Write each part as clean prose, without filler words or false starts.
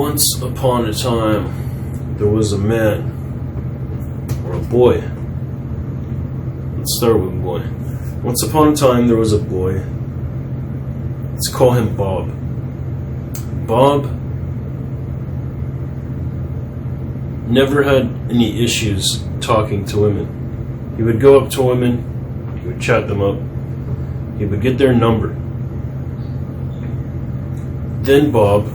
Once upon a time, there was a man, or a boy. Let's start with boy. Once upon a time, there was a boy. Let's call him Bob. Bob never had any issues talking to women. He would go up to women, he would chat them up, he would get their number. Then Bob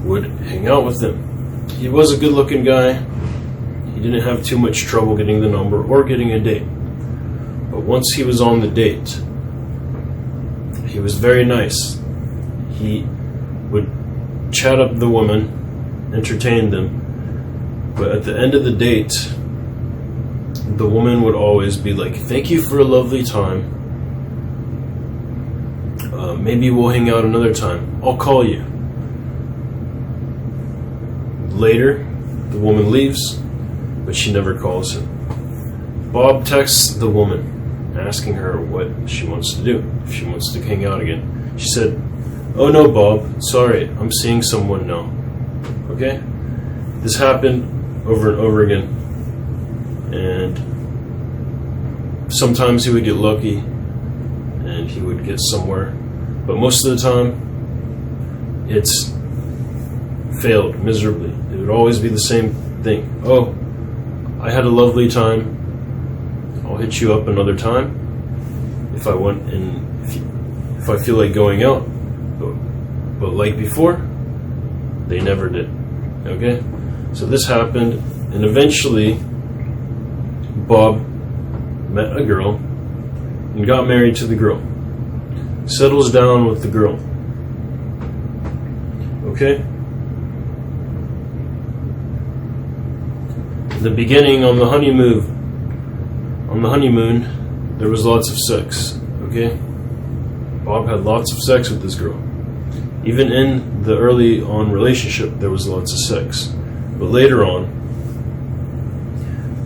would hang out with them. He was a good-looking guy. He didn't have too much trouble getting the number or getting a date. But once he was on the date, he was very nice. He would chat up the woman, entertain them, but at the end of the date, the woman would always be like, "Thank you for a lovely time. Maybe we'll hang out another time. I'll call you." Later, the woman leaves, but she never calls him. Bob texts the woman, asking her what she wants to do, if she wants to hang out again. She said, "Oh no, Bob, sorry, I'm seeing someone now." Okay? This happened over and over again. And sometimes he would get lucky and he would get somewhere. But most of the time, it's failed miserably. It would always be the same thing. "Oh, I had a lovely time. I'll hit you up another time if I want, and if I feel like going out." But like before, they never did. Okay? So this happened, and eventually Bob met a girl and got married to the girl. Settles down with the girl. Okay? In the beginning, on the honeymoon, there was lots of sex. Okay? Bob had lots of sex with this girl. Even in the early on relationship, there was lots of sex. But later on,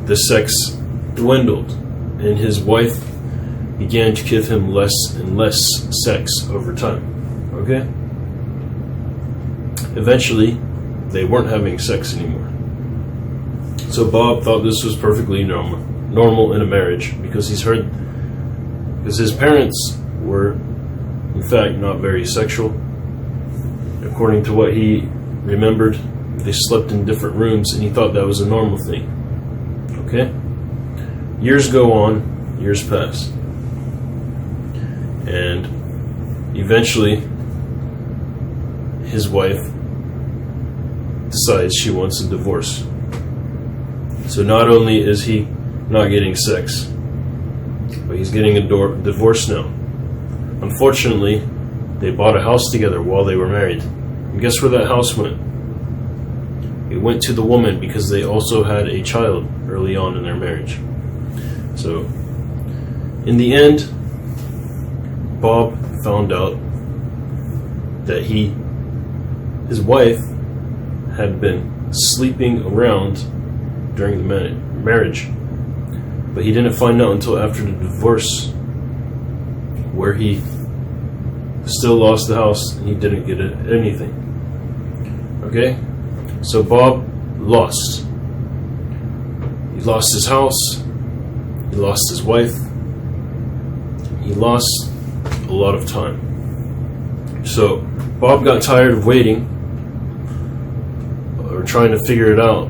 the sex dwindled, and his wife began to give him less and less sex over time. Okay? Eventually, they weren't having sex anymore. So Bob thought this was perfectly normal in a marriage, because his parents were, in fact, not very sexual. According to what he remembered, they slept in different rooms, and he thought that was a normal thing. Okay? Years go on, years pass. And eventually, his wife decides she wants a divorce. So not only is he not getting sex, but he's getting a divorce now. Unfortunately, they bought a house together while they were married. And guess where that house went? It went to the woman, because they also had a child early on in their marriage. So, in the end, Bob found out that his wife had been sleeping around during the marriage. But he didn't find out until after the divorce, where he still lost the house and he didn't get anything. Okay? So Bob lost. He lost his house, he lost his wife, he lost a lot of time. So Bob got tired of waiting, or trying to figure it out.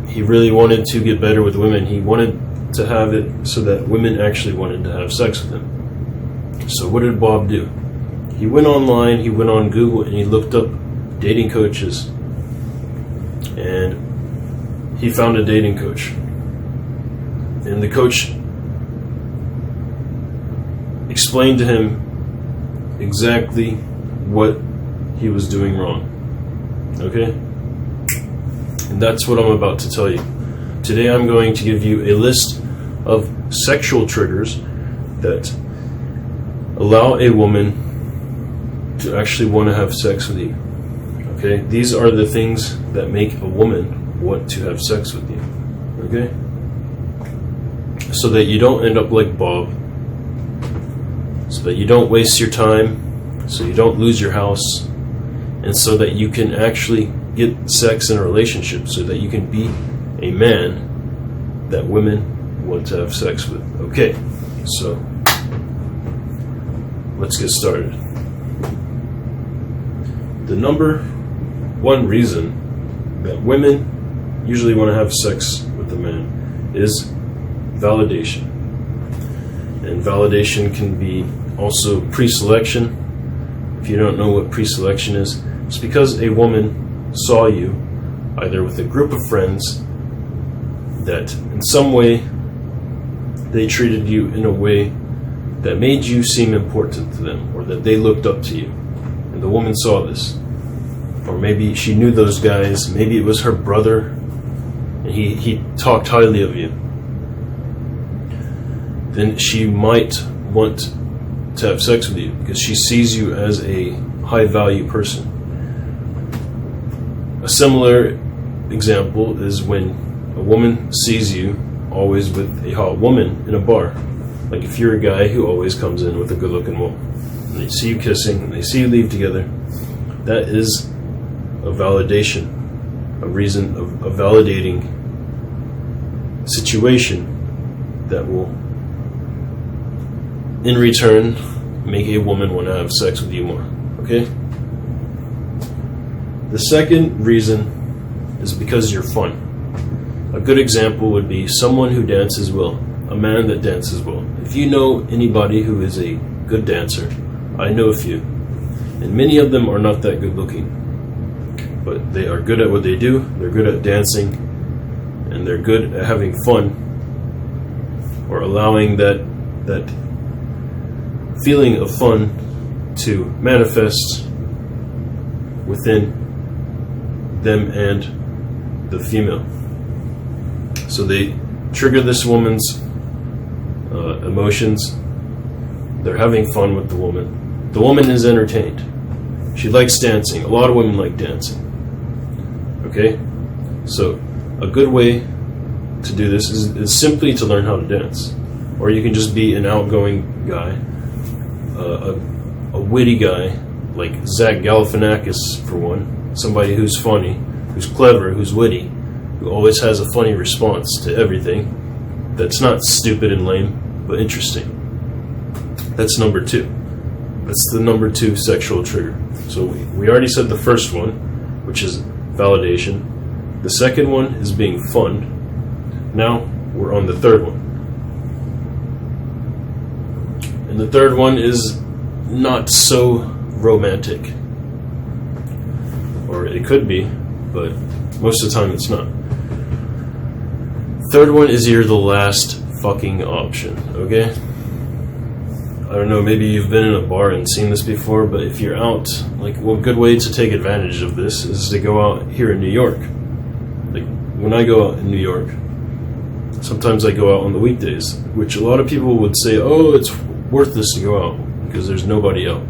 He really wanted to get better with women. He wanted to have it so that women actually wanted to have sex with him. So what did Bob do? He went online, he went on Google, and he looked up dating coaches. And he found a dating coach. And the coach explained to him exactly what he was doing wrong. Okay? And that's what I'm about to tell you. Today I'm going to give you a list of sexual triggers that allow a woman to actually want to have sex with you. Okay? These are the things that make a woman want to have sex with you. Okay? So that you don't end up like Bob. So that you don't waste your time. So you don't lose your house. and so that you can actually get sex in a relationship, so that you can be a man that women want to have sex with. Okay, so let's get started. The number one reason that women usually want to have sex with a man is validation. And validation can be also pre-selection. If you don't know what pre-selection is, it's because a woman saw you either with a group of friends that in some way they treated you in a way that made you seem important to them, or that they looked up to you. And the woman saw this. Or maybe she knew those guys, maybe it was her brother, and he talked highly of you. Then she might want to have sex with you because she sees you as a high value person. A similar example is when a woman sees you always with a hot woman in a bar. Like if you're a guy who always comes in with a good looking woman, and they see you kissing, and they see you leave together, that is a validation, a reason of a validating situation that will in return make a woman want to have sex with you more. Okay? The second reason is because you're fun. A good example would be someone who dances well, a man that dances well. If you know anybody who is a good dancer, I know a few, and many of them are not that good looking, but they are good at what they do, they're good at dancing, and they're good at having fun, or allowing that feeling of fun to manifest within them and the female. So they trigger this woman's emotions. They're having fun with the woman. The woman is entertained. She likes dancing. A lot of women like dancing. Okay? So a good way to do this is simply to learn how to dance. Or you can just be an outgoing guy, a witty guy, like Zach Galifianakis for one. Somebody who's funny, who's clever, who's witty, who always has a funny response to everything. That's not stupid and lame, but interesting. That's number two. That's the number two sexual trigger. So we already said the first one, which is validation. The second one is being fun. Now we're on the third one. And the third one is not so romantic. Or it could be, but most of the time it's not. Third one is you're the last fucking option, okay? I don't know, maybe you've been in a bar and seen this before, but if you're out, like, well, a good way to take advantage of this is to go out here in New York. Like, when I go out in New York, sometimes I go out on the weekdays, which a lot of people would say, oh, it's worthless to go out because there's nobody out,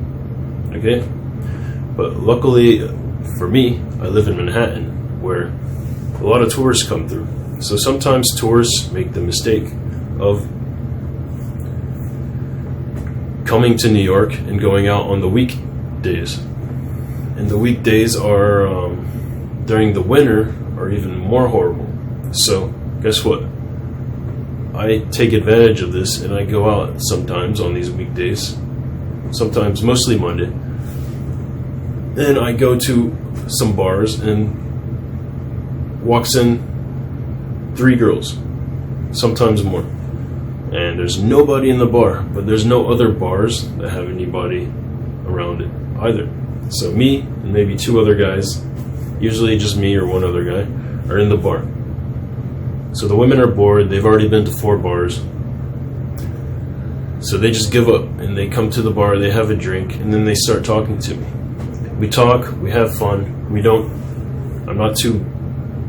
okay? But luckily for me, I live in Manhattan, where a lot of tourists come through. So sometimes tourists make the mistake of coming to New York and going out on the weekdays. And the weekdays are, during the winter, are even more horrible. So guess what? I take advantage of this and I go out sometimes on these weekdays, sometimes mostly Monday. And I go to some bars and walks in 3 girls, sometimes more. And there's nobody in the bar, but there's no other bars that have anybody around it either. So me and maybe 2 other guys, usually just me or 1 other guy, are in the bar. So the women are bored, they've already been to 4 bars. So they just give up and they come to the bar, they have a drink, and then they start talking to me. We talk, we have fun, I'm not too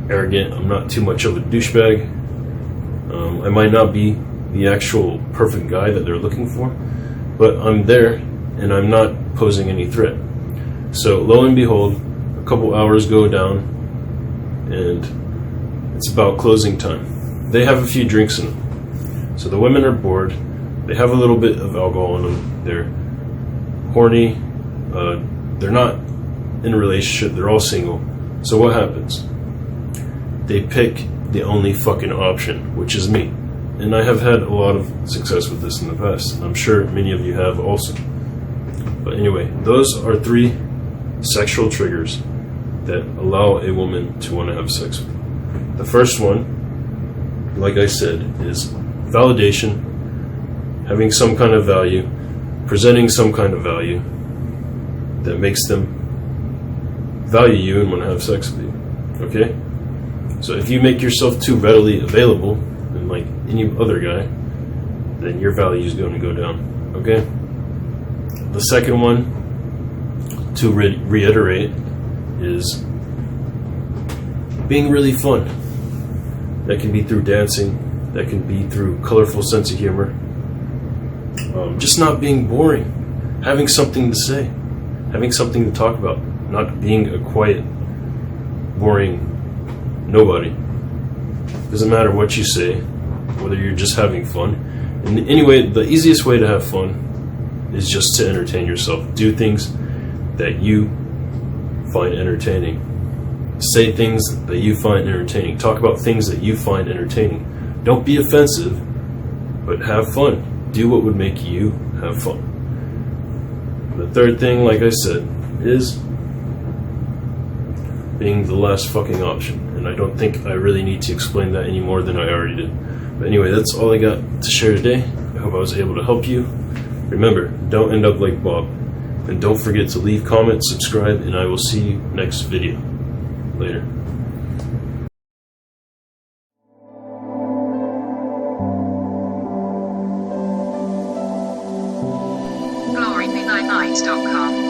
arrogant, I'm not too much of a douchebag. I might not be the actual perfect guy that they're looking for, but I'm there and I'm not posing any threat. So lo and behold, a couple hours go down and it's about closing time. They have a few drinks in them. So the women are bored, they have a little bit of alcohol in them, they're horny, they're not in a relationship, they're all single. So what happens? They pick the only fucking option, which is me. And I have had a lot of success with this in the past, and I'm sure many of you have also. But anyway, those are 3 sexual triggers that allow a woman to want to have sex with you. The first one, like I said, is validation, having some kind of value, presenting some kind of value that makes them value you and want to have sex with you. Okay? So if you make yourself too readily available, and like any other guy, then your value is going to go down. Okay? The second one, to reiterate, is being really fun. That can be through dancing, that can be through colorful sense of humor, just not being boring, having something to say, having something to talk about, not being a quiet, boring nobody. Doesn't matter what you say, whether you're just having fun. And anyway, the easiest way to have fun is just to entertain yourself. Do things that you find entertaining. Say things that you find entertaining. Talk about things that you find entertaining. Don't be offensive, but have fun. Do what would make you have fun. The third thing, like I said, is being the last fucking option. And I don't think I really need to explain that any more than I already did. But anyway, that's all I got to share today. I hope I was able to help you. Remember, don't end up like Bob. And don't forget to leave comments, subscribe, and I will see you next video. Later. glorybe9night.com